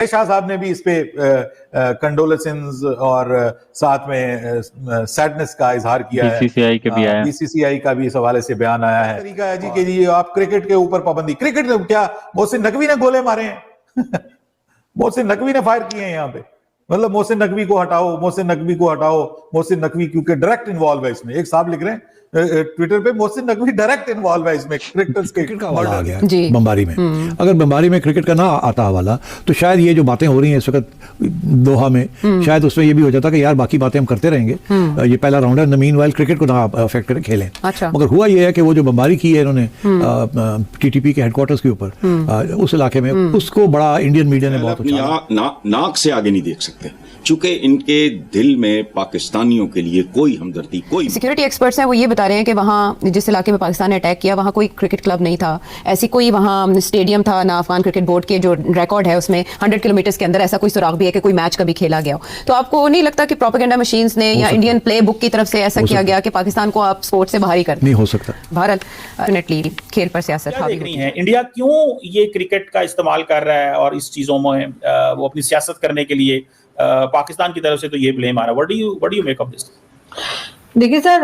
शाह साहब ने भी इस पे कंडोलेंसेस और साथ में सैडनेस का इजहार किया है। बीसीसीआई के भी आया, बीसीसीआई का भी इस हवाले से बयान आया है। तरीका है जी कि जी आप क्रिकेट के ऊपर पाबंदी, क्रिकेट में क्या मोहसिन नकवी ने गोले मारे हैं मोहसिन नकवी ने फायर किए हैं यहाँ पे, मतलब मोहसिन नकवी को हटाओ, मोहसिन नकवी को हटाओ, मोहसिन नकवी क्योंकि डायरेक्ट इन्वॉल्व है इसमें। एक साहब लिख रहे हैं ट्विटर पे मोहसिन नकवी डायरेक्ट इन्वॉल्व है इसमें, क्रिकेटर्स के क्रिकेट का हवाला आ गया बमबारी में। अगर बमबारी में क्रिकेट का ना आता हवाला तो शायद ये जो बातें हो रही हैं इस वक्त दोहा में, शायद उसमें ये भी हो जाता कि यार बाकी बातें हम करते रहेंगे, ये पहला राउंड है, मीनवाइल क्रिकेट को ना अफेक्ट करें, खेलें। अच्छा। मगर हुआ ये है कि वो जो बमबारी की है इन्होंने टीटीपी के हेडक्वार्टर्स के ऊपर उस इलाके में, उसको बड़ा इंडियन मीडिया ने बहुत नाक से आगे नहीं देख सकते, चूंकि इनके दिल में पाकिस्तानियों के लिए कोई हमदर्दी, कोई। सिक्योरिटी एक्सपर्ट्स हैं वो ये बता रहे हैं कि वहाँ जिस इलाके में पाकिस्तान ने अटैक किया वहाँ कोई क्रिकेट क्लब नहीं था, ऐसी कोई वहाँ स्टेडियम था ना, अफगान क्रिकेट बोर्ड के जो रिकॉर्ड है उसमें 100 किलोमीटर के अंदर ऐसा कोई सुराग भी है कि कोई मैच कभी खेला गया हो। तो आपको नहीं लगता कि प्रोपेगेंडा मशीन्स ने या इंडियन प्ले बुक की तरफ से ऐसा किया गया कि पाकिस्तान को आप स्पोर्ट्स से बाहर ही कर नहीं हो सकता? भारत डेफिनेटली खेल पर सियासत हावी देख रही है, इंडिया क्यों ये क्रिकेट का इस्तेमाल कर रहा है और इस चीजों में वो अपनी सियासत करने के लिए पाकिस्तान की तरफ से तो ये ब्लेम आ रहा है। What do you make of this? देखिए सर,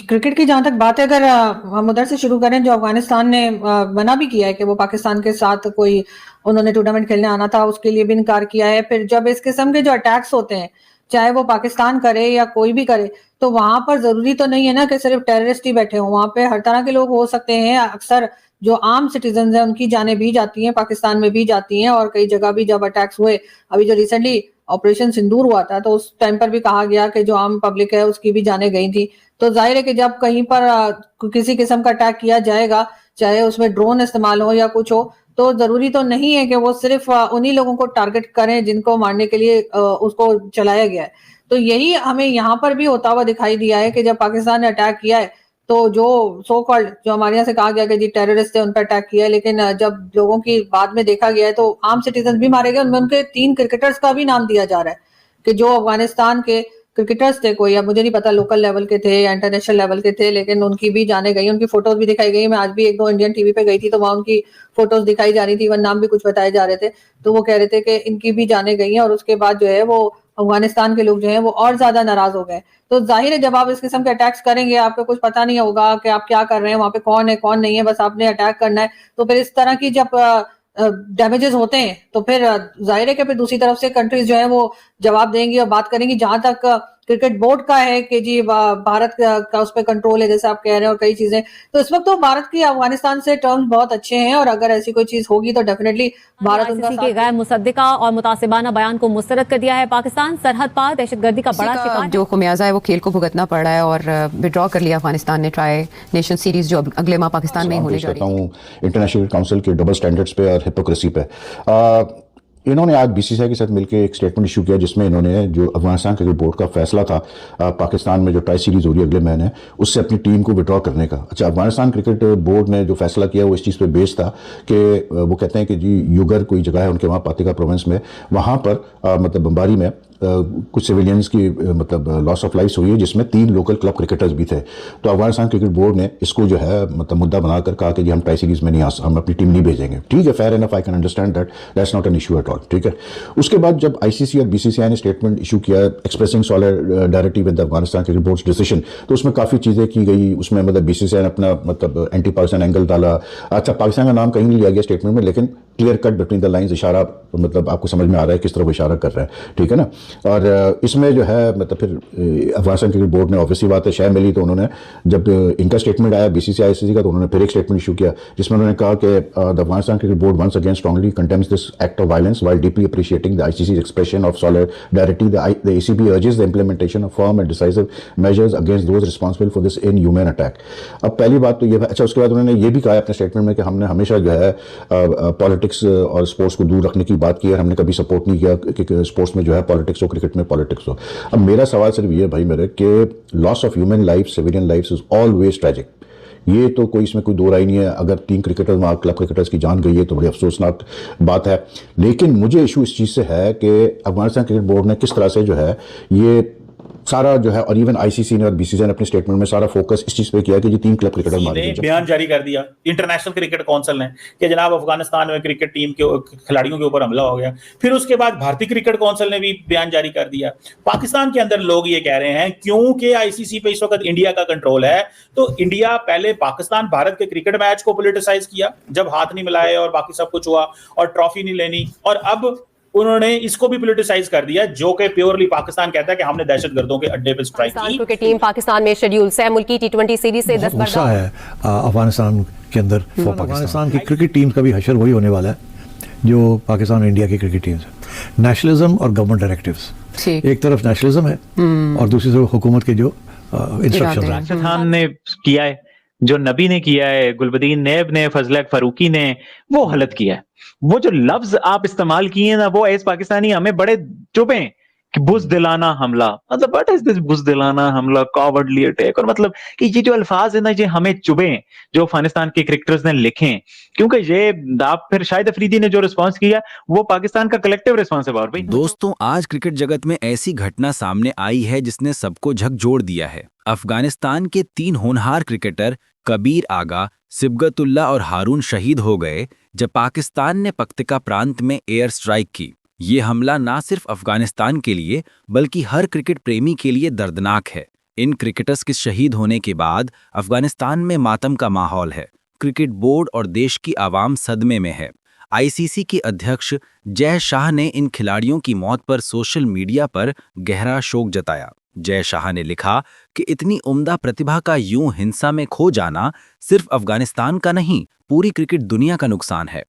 क्रिकेट की जहां तक बात है, अगर हम उधर से शुरू करें, जो अफगानिस्तान ने मना भी किया है कि वो पाकिस्तान के साथ कोई उन्होंने टूर्नामेंट खेलने आना था, उसके लिए भी इनकार किया है। फिर जब इस किस्म के जो अटैक्स होते हैं, चाहे वो पाकिस्तान करे या कोई भी करे, तो वहां पर जरूरी तो नहीं है ना कि सिर्फ टेररिस्ट ही बैठे हों, वहां पे हर तरह के लोग हो सकते हैं। अक्सर जो आम सिटीजन हैं उनकी जानें भी जाती हैं, पाकिस्तान में भी जाती हैं, और कई जगह भी जब अटैक्स हुए, अभी जो रिसेंटली ऑपरेशन सिंदूर हुआ था तो उस टाइम पर भी कहा गया कि जो आम पब्लिक है उसकी भी जानें गई थी। तो जाहिर है कि जब कहीं पर किसी किस्म का अटैक किया जाएगा, चाहे उसमें ड्रोन इस्तेमाल हो या कुछ हो, तो जरूरी तो नहीं है कि वो सिर्फ उन्हीं लोगों को टारगेट करें जिनको मारने के लिए उसको चलाया गया है। तो यही हमें यहाँ पर भी होता हुआ दिखाई दिया है कि जब पाकिस्तान ने अटैक किया है तो जो सो कॉल्ड, जो हमारे यहाँ से कहा गया कि जी टेररिस्ट थे, उन पर अटैक किया है, लेकिन जब लोगों की बाद में देखा गया है तो आम सिटीजन भी मारे गए। उनमें उनके 3 क्रिकेटर्स का भी नाम दिया जा रहा है कि जो अफगानिस्तान के क्रिकेटर्स थे, कोई अब मुझे नहीं पता लोकल लेवल के थे या इंटरनेशनल लेवल के थे, लेकिन उनकी भी जाने गई, उनकी फोटोज भी दिखाई गई। मैं आज भी 1-2 इंडियन टीवी पे गई थी तो वहाँ उनकी फोटोज दिखाई जा रही थी, वन नाम भी कुछ बताए जा रहे थे, तो वो कह रहे थे कि इनकी भी जाने गई हैं। और उसके बाद जो है वो अफगानिस्तान के लोग जो हैं वो और ज्यादा नाराज हो गए। तो जाहिर है जब आप इस किस्म के अटैक्स करेंगे, आपको कुछ पता नहीं होगा कि आप क्या कर रहे हैं, वहां पे कौन है कौन नहीं है, बस आपने अटैक करना है। तो फिर इस तरह की जब डैमेजेस होते हैं तो फिर जाहिर है कि फिर दूसरी तरफ से कंट्रीज जो है वो जवाब देंगी और बात करेंगी। जहां तक क्रिकेट बोर्ड का है कि जी भारत का उस पर कंट्रोल है, जैसे आप कह रहे हैं, और कई चीजें, तो इस वक्त तो भारत की अफगानिस्तान से टर्म्स बहुत अच्छे हैं, और अगर ऐसी कोई चीज होगी तो डेफिनेटली भारत उनका के गैर मुसद्दिका और मुतासिबाना बयान को मुस्तरद कर दिया है। पाकिस्तान सरहद पार दहशतगर्दी का बड़ा शिकार जो खुमियाजा है वो खेल को भुगतना पड़ रहा है, और विड्रॉ कर लिया अफगानिस्तान ने ट्राई नेशन सीरीज जो अगले माह पाकिस्तान में ही होने जा रही है। इंटरनेशनल काउंसिल के डबल स्टैंडर्ड्स पे और हिपोक्रेसी पे इन्होंने आज बीसीसीआई के साथ मिलकर एक स्टेटमेंट इशू किया, जिसमें इन्होंने जो अफगानिस्तान क्रिकेट बोर्ड का फैसला था पाकिस्तान में जो ट्राई सीरीज हो रही है अगले महीने, उससे अपनी टीम को विड्रॉ करने का। अच्छा, अफगानिस्तान क्रिकेट बोर्ड ने जो फैसला किया वो इस चीज़ पे बेस्ड था कि वो कहते हैं कि जी युगर कोई जगह है उनके वहाँ पातिका प्रोविंस में, वहाँ पर मतलब बमबारी में कुछ सिविलियंस की मतलब लॉस ऑफ लाइफ हुई है, जिसमें 3 लोकल क्लब क्रिकेटर्स भी थे। तो अफगानिस्तान क्रिकेट बोर्ड ने इसको जो है मतलब मुद्दा बनाकर कहा कि जी हम ट्राई सीरीज में नहीं हम अपनी टीम नहीं भेजेंगे। ठीक है, fair enough, I can understand that, that's not an issue at all. ठीक है, उसके बाद जब आईसीसी और बीसीसीआई ने स्टेटमेंट इशू किया expressing solidarity with Afghanistan cricket boards decision, तो उसमें काफ़ी चीज़ें की गई। उसमें मतलब बीसीसीआई ने अपना मतलब एंटी पाकिस्तान एंगल डाला। अच्छा, पाकिस्तान का नाम कहीं नहीं लिया गया स्टेटमेंट में, लेकिन clear cut between the lines इशारा मतलब आपको समझ में आ रहा है किस तरह वो इशारा कर रहा है। ठीक है ना, और इसमें जो है मतलब फिर अफगानिस्तान क्रिकेट बोर्ड ने ऑब्वियसली बात है शय मिली, तो उन्होंने जब इनका स्टेटमेंट आया बीसीसीआई आईसीसी का, तो उन्होंने फिर एक स्टेटमेंट इशू किया जिसमें उन्होंने कहा कि the Afghanistan cricket board once again strongly condemns this act of violence while deeply appreciating the ICC's expression of solidarity. The ACB urges the implementation of firm and decisive measures against those responsible for this inhumane attack. अब पहली बात तो ये, अच्छा उसके बाद उन्होंने ये भी कहा अपने स्टेटमेंट में कि हमने हमेशा जो है पॉलिटिक्स और स्पोर्ट्स को दूर रखने की बात की है, हमने कभी सपोर्ट नहीं किया कि स्पोर्ट्स में जो है पॉलिटिक्स हो, क्रिकेट में पॉलिटिक्स हो। अब मेरा सवाल सिर्फ ये भाई मेरे कि loss of human life, civilian life is always tragic, ये तो कोई इसमें कोई दो राय नहीं है। अगर 3 क्रिकेटर्स वहाँ क्लब क्रिकेटर्स की जान गई है तो बड़ी अफसोसनाक बात है, लेकिन मुझे इशू इस चीज़ से है कि अफगानिस्तान क्रिकेट बोर्ड ने किस तरह से जो है ये सारा जो है, और इवन आईसीसी ने और बीसीसीआई ने अपने स्टेटमेंट में सारा फोकस इस चीज पे किया कि ये 3 क्लब क्रिकेटर मारे ने गए। बयान जारी कर दिया इंटरनेशनल क्रिकेट काउंसिल ने कि जनाब अफगानिस्तान में क्रिकेट टीम के खिलाड़ियों के ऊपर हमला हो गया। फिर उसके बाद भारतीय क्रिकेट काउंसिल ने भी बयान जारी कर दिया। पाकिस्तान के अंदर लोग ये कह रहे हैं क्योंकि आईसीसी पे इस वक्त इंडिया का कंट्रोल है, तो इंडिया पहले पाकिस्तान भारत के क्रिकेट मैच को पॉलिटिसाइज किया जब हाथ नहीं मिलाए और बाकी सब कुछ हुआ और ट्रॉफी नहीं लेनी, और अब उन्होंने इसको भी पॉलिटिसाइज कर दिया, जो कि प्योरली पाकिस्तान कहता है कि हमने दहशतगर्दों के अड्डे पे स्ट्राइक की। क्रिकेट टीम पाकिस्तान में शेड्यूल सह मुल्की टी20 सीरीज से 10 गुस्सा है अफगानिस्तान के अंदर। अफगानिस्तान की क्रिकेट टीम का भी हशर वही होने वाला है जो पाकिस्तान और इंडिया की क्रिकेट टीम्स है। नेशनलिज्म और गवर्नमेंट डायरेक्टिव्स, एक तरफ नेशनलिज्म है और दूसरी तरफ हुकूमत के जो इंस्ट्रक्शन है। पाकिस्तान ने किया है, जो नबी ने किया है, गुलबदीन नैब ने, फजल फारूकी ने, वो गलत किया है। वो जो लफ्ज आप इस्तेमाल किए ना, वो एज पाकिस्तानी हमें बड़े चुभे कि बुज़दिलाना हमला, मतलब व्हाट इज दिस बुज़दिलाना हमला, कॉवर्डली अटैक, और मतलब कि ये जो अल्फाज है ना, ये हमें चुभे जो अफगानिस्तान के क्रिकेटर्स ने लिखे, क्योंकि ये आप फिर शाहिद अफरीदी ने जो रिस्पांस किया वो पाकिस्तान का कलेक्टिव रिस्पांस है। और भाई दोस्तों, आज क्रिकेट जगत में ऐसी घटना सामने आई है जिसने सबको झकझोर दिया है। अफगानिस्तान के 3 होनहार क्रिकेटर कबीर आगा, सिबगतुल्ला और हारून शहीद हो गए जब पाकिस्तान ने पक्तिका प्रांत में एयर स्ट्राइक की। ये हमला ना सिर्फ अफगानिस्तान के लिए बल्कि हर क्रिकेट प्रेमी के लिए दर्दनाक है। इन क्रिकेटर्स के शहीद होने के बाद अफगानिस्तान में मातम का माहौल है। क्रिकेट बोर्ड और देश की आवाम सदमे में है। आईसीसी के अध्यक्ष जय शाह ने इन खिलाड़ियों की मौत पर सोशल मीडिया पर गहरा शोक जताया। जय शाह ने लिखा कि इतनी उम्दा प्रतिभा का यूं हिंसा में खो जाना सिर्फ अफगानिस्तान का नहीं, पूरी क्रिकेट दुनिया का नुकसान है।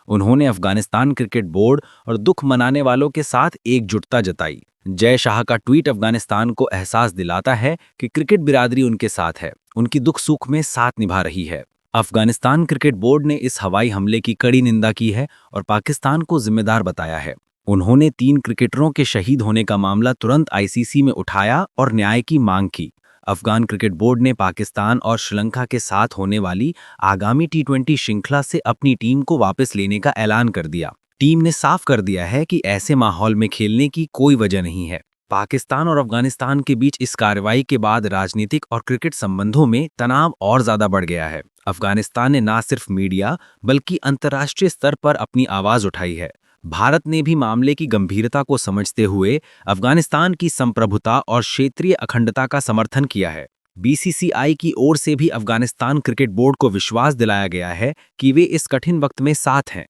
उन्होंने अफगानिस्तान क्रिकेट बोर्ड और दुख मनाने वालों के साथ एकजुटता जताई। जय शाह का ट्वीट अफगानिस्तान को एहसास दिलाता है कि क्रिकेट बिरादरी उनके साथ है, उनकी दुख सुख में साथ निभा रही है। अफगानिस्तान क्रिकेट बोर्ड ने इस हवाई हमले की कड़ी निंदा की है और पाकिस्तान को जिम्मेदार बताया है। उन्होंने 3 क्रिकेटरों के शहीद होने का मामला तुरंत आईसीसी में उठाया और न्याय की मांग की। अफगान क्रिकेट बोर्ड ने पाकिस्तान और श्रीलंका के साथ होने वाली आगामी टी20 श्रृंखला से अपनी टीम को वापस लेने का ऐलान कर दिया। टीम ने साफ कर दिया है कि ऐसे माहौल में खेलने की कोई वजह नहीं है। पाकिस्तान और अफगानिस्तान के बीच इस कार्रवाई के बाद राजनीतिक और क्रिकेट संबंधों में तनाव और ज्यादा बढ़ गया है। अफगानिस्तान ने न सिर्फ मीडिया बल्कि अंतर्राष्ट्रीय स्तर पर अपनी आवाज उठाई है। भारत ने भी मामले की गंभीरता को समझते हुए अफगानिस्तान की संप्रभुता और क्षेत्रीय अखंडता का समर्थन किया है। बीसीसीआई की ओर से भी अफगानिस्तान क्रिकेट बोर्ड को विश्वास दिलाया गया है कि वे इस कठिन वक्त में साथ हैं।